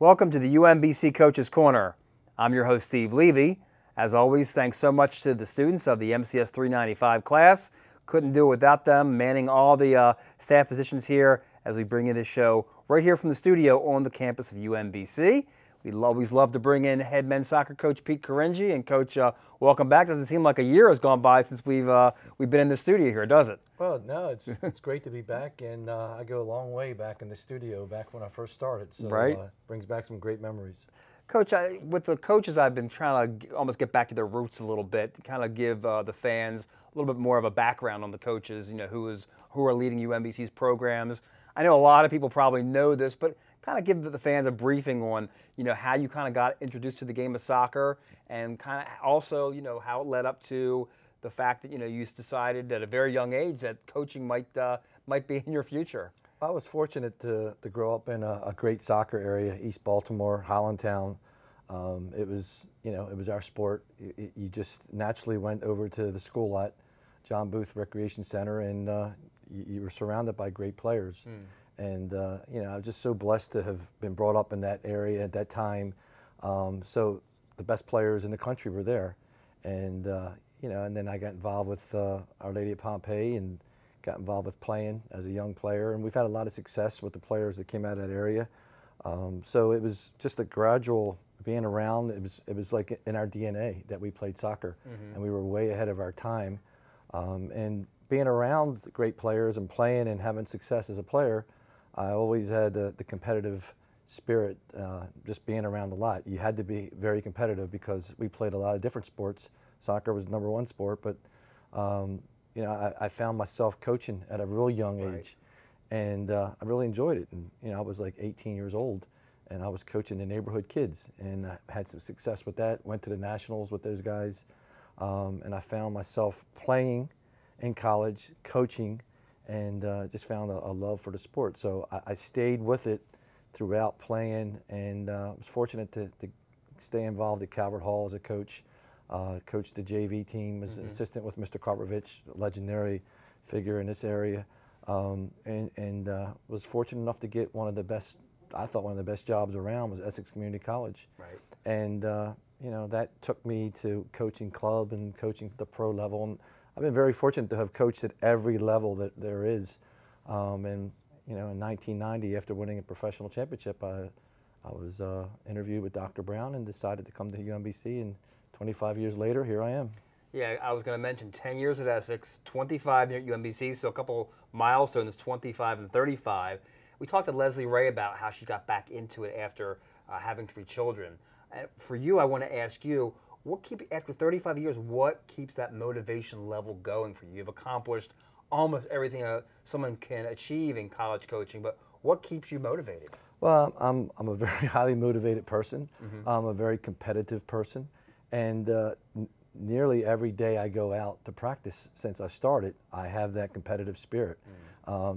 Welcome to the UMBC Coaches Corner. I'm your host, Steve Levy. As always, thanks so much to the students of the MCS 395 class. Couldn't do it without them, manning all the staff positions here as we bring you this show right here from the studio on the campus of UMBC. We always love to bring in head men's soccer coach Pete Caringi. And Coach, welcome back. Doesn't seem like a year has gone by since we've been in the studio here, does it? Well, no, it's great to be back, and I go a long way back in the studio, back when I first started. So right. Brings back some great memories. Coach, with the coaches, I've been trying to almost get back to their roots a little bit, kind of give the fans a little bit more of a background on the coaches, who are leading UMBC's programs. I know a lot of people probably know this, but kind of give the fans a briefing on, how you kind of got introduced to the game of soccer, and kind of also, how it led up to the fact that, you decided at a very young age that coaching might be in your future. I was fortunate to grow up in a great soccer area, East Baltimore, Hollandtown. It was our sport. You just naturally went over to the school at John Booth Recreation Center, and you were surrounded by great players. And I was just so blessed to have been brought up in that area at that time. So the best players in the country were there, and and then I got involved with Our Lady of Pompeii and got involved with playing as a young player, and we've had a lot of success with the players that came out of that area. So it was just a gradual being around. It was like in our DNA that we played soccer, and we were way ahead of our time. And being around great players and playing and having success as a player, I always had the competitive spirit. Just being around a lot, you had to be very competitive because we played a lot of different sports. Soccer was the #1 sport, but I found myself coaching at a real young age, and I really enjoyed it. And I was like 18 years old, and I was coaching the neighborhood kids, and I had some success with that. Went to the nationals with those guys, and I found myself playing in college, coaching, and just found a love for the sport. So I stayed with it throughout playing, and was fortunate to stay involved at Calvert Hall as a coach. Coached the JV team, was an assistant with Mr. Karpovich, a legendary figure in this area, and was fortunate enough to get one of the best jobs around was Essex Community College. Right. And that took me to coaching club and coaching the pro level. And I've been very fortunate to have coached at every level that there is. In 1990, after winning a professional championship, I was interviewed with Dr. Brown and decided to come to UMBC, and 25 years later, here I am. Yeah, I was going to mention 10 years at Essex, 25 at UMBC, so a couple milestones, 25 and 35. We talked to Leslie Ray about how she got back into it after having 3 children. For you, I want to ask you, after 35 years, what keeps that motivation level going for you? You've accomplished almost everything someone can achieve in college coaching, but what keeps you motivated? Well, I'm a very highly motivated person. I'm a very competitive person. And nearly every day I go out to practice since I started, I have that competitive spirit.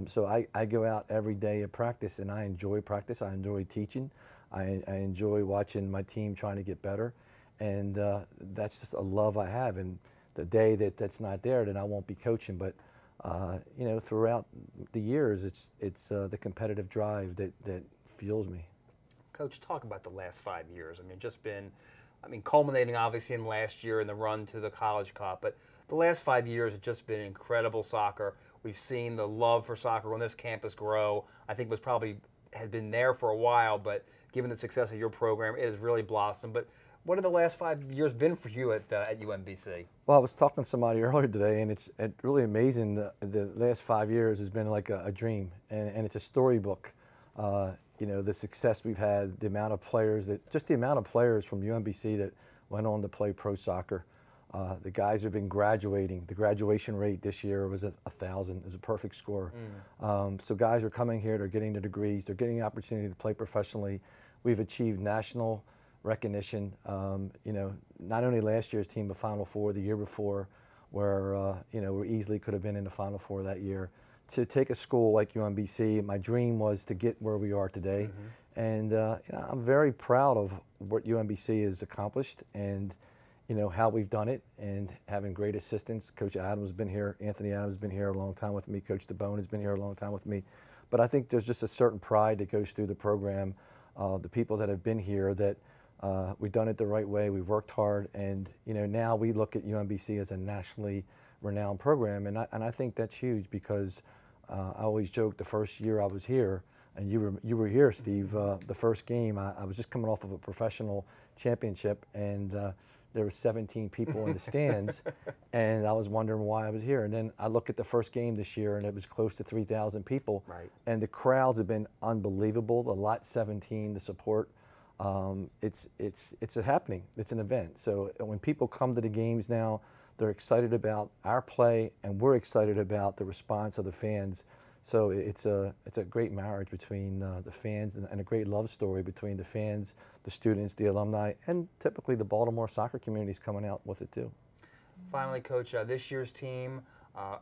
So I go out every day at practice, and I enjoy practice. I enjoy teaching. I enjoy watching my team trying to get better. And that's just a love I have. And the day that's not there, then I won't be coaching. But, throughout the years, it's the competitive drive that fuels me. Coach, talk about the last 5 years. Culminating obviously in last year in the run to the College Cup, but the last 5 years have just been incredible soccer. We've seen the love for soccer on this campus grow. I think had been there for a while, but given the success of your program, it has really blossomed. But what have the last 5 years been for you at UMBC? Well, I was talking to somebody earlier today, and it's really amazing. The last 5 years has been like a dream, and it's a storybook. The success we've had, the amount of players from UMBC that went on to play pro soccer. The guys have been graduating. The graduation rate this year was 1,000. It was a perfect score. So guys are coming here, they're getting their degrees, they're getting the opportunity to play professionally. We've achieved national recognition. Not only last year's team, but Final Four the year before, where we easily could have been in the Final Four that year. To take a school like UMBC, my dream was to get where we are today. And I'm very proud of what UMBC has accomplished, and how we've done it, and having great assistants. Coach Adams has been here, Anthony Adams has been here a long time with me, Coach DeBone has been here a long time with me. But I think there's just a certain pride that goes through the program the people that have been here, that we've done it the right way. We've worked hard, and now we look at UMBC as a nationally renowned program, and I think that's huge because I always joke the first year I was here, and you were here, Steve. The first game, I was just coming off of a professional championship, and there were 17 people in the stands, and I was wondering why I was here. And then I look at the first game this year, and it was close to 3,000 people, right. And the crowds have been unbelievable. The Lot 17, the support, it's happening. It's an event. So when people come to the games now, they're excited about our play, and we're excited about the response of the fans. So it's a great marriage between the fans, and a great love story between the fans, the students, the alumni, and typically the Baltimore soccer community is coming out with it too. Finally, Coach, this year's team,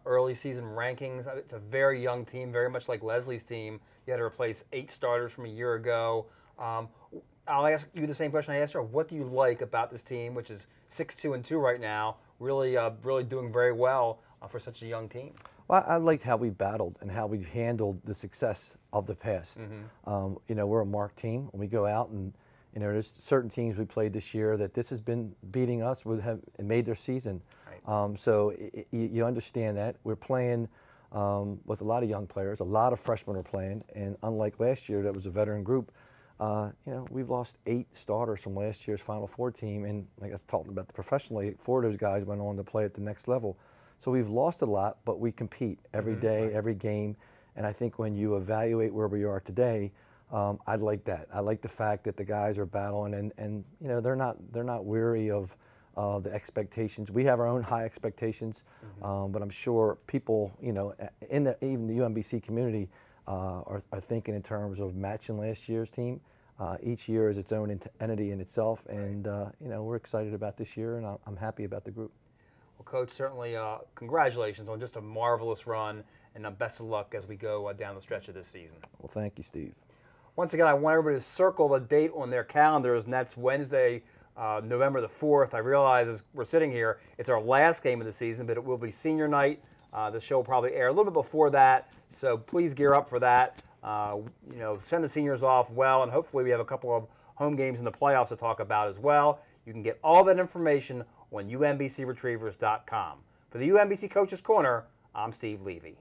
early season rankings, it's a very young team, very much like Leslie's team. You had to replace 8 starters from a year ago. I'll ask you the same question I asked her. What do you like about this team, which is 6-2-2 right now, really doing very well for such a young team? Well, I liked how we battled and how we handled the success of the past. We're a marked team. When we go out and, there's certain teams we played this year that this has been beating us, would have made their season. Right. So you understand that. We're playing with a lot of young players. A lot of freshmen are playing. And unlike last year, that was a veteran group, we've lost 8 starters from last year's Final Four team. And like I was talking about professionally, 4 of those guys went on to play at the next level. So we've lost a lot, but we compete every day, right. Every game. And I think when you evaluate where we are today, I like that. I like the fact that the guys are battling, and they're not weary of the expectations. We have our own high expectations, but I'm sure people, even the UMBC community, are thinking in terms of matching last year's team. Each year is its own entity in itself, and we're excited about this year, and I'm happy about the group. Well, Coach, certainly congratulations on just a marvelous run, and best of luck as we go down the stretch of this season. Well, thank you, Steve. Once again, I want everybody to circle the date on their calendars, and that's Wednesday, November the 4th. I realize as we're sitting here, it's our last game of the season, but it will be senior night. The show will probably air a little bit before that, so please gear up for that. Send the seniors off well, and hopefully we have a couple of home games in the playoffs to talk about as well. You can get all that information on UMBCretrievers.com. For the UMBC Coaches Corner, I'm Steve Levy.